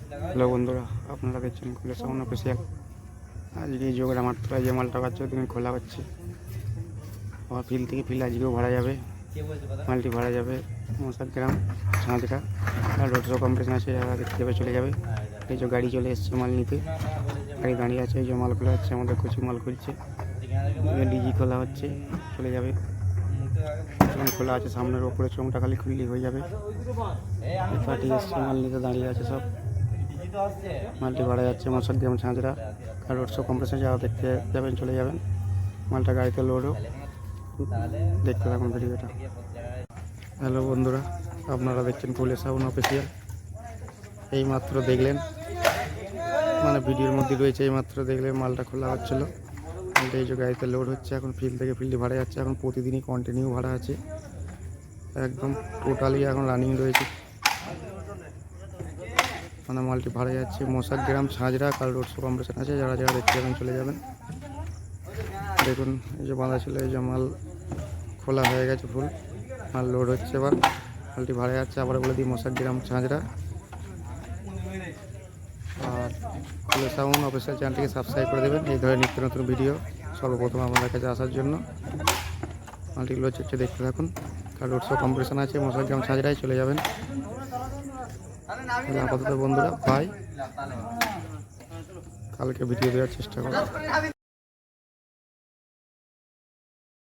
Hello বন্ধুরা, আপনারা দেখছেন খুলে সাউন্ড অফিসিয়াল। আজকে যোগের আমার তোরা যে মালটা পাচ্ছে তুমি খোলা হচ্ছে। আমার ফিল থেকে ফিল আজকেও ভাড়া যাবে, মালটি ভাড়া যাবে মশাগ্রাম ছাঁচড়া। আর রোড শো কম্পিটিশন আছে, যারা দেখতে যাবে চলে যাবে। এই যে গাড়ি চলে এসছে মাল নিতে, গাড়ি দাঁড়িয়ে আছে। এই যে মাল খোলা হচ্ছে, আমাদের কচি মাল খুলছে, ডিজি খোলা হচ্ছে, চলে যাবে। খোলা আছে, সামনের ওপরে চোমটা খালি খুললি হয়ে যাবে। পার্টি এসছে, মাল নিতে দাঁড়িয়ে আছে সব। মালটি ভাড়া যাচ্ছে মশাগ্রাম ছাঁচড়া। আর রোড শো কম্পিটিশন যারা দেখতে যাবেন চলে যাবেন। মালটা গাড়িতে লোডও, দেখতে থাকুন ভিডিওটা। হ্যালো বন্ধুরা, আপনারা দেখছেন ফুলে সাউন্ড অফিসিয়াল। এই মাত্র দেখলেন, মানে ভিডিওর মধ্যে রয়েছে, এই মাত্র দেখলেন মালটা খোলা হচ্ছিলো। মালটা এই যে গাড়িতে লোড হচ্ছে, এখন ফিল্ড থেকে ফিল্ডে ভাড়া যাচ্ছে। এখন প্রতিদিনই কন্টিনিউ ভাড়া আছে, একদম টোটালি এখন রানিং রয়েছে। মানে মালটি ভাড়া যাচ্ছে মশাগ্রাম ছাঁচড়া। কাল রোড শো কম্পিটিশন আছে, যারা যারা দেখতে যাবেন চলে যাবেন। দেখুন এই যে বাঁধা ছিল, এই যে মাল খোলা হয়ে গেছে, ফুল মাল লোড হচ্ছে। এবার মালটি ভাড়া যাচ্ছে, আবার বলে দিই মশাগ্রাম ছাঁচড়া। আর ফুলে সাউন্ড অফিসিয়াল চ্যানেলটিকে সাবস্ক্রাইব করে দেবেন এই ধরনের নিত্য নতুন ভিডিও সর্বপ্রথম আপনাদের কাছে আসার জন্য। মালটিগুলো হচ্ছে দেখতে থাকুন। কাল রোড শো কম্পিটিশন আছে, মশাগ্রাম ছাঁচড়ায় চলে যাবেন। আপাতত বন্ধুরা বাই, কালকে ভিডিও দেওয়ার চেষ্টা করব।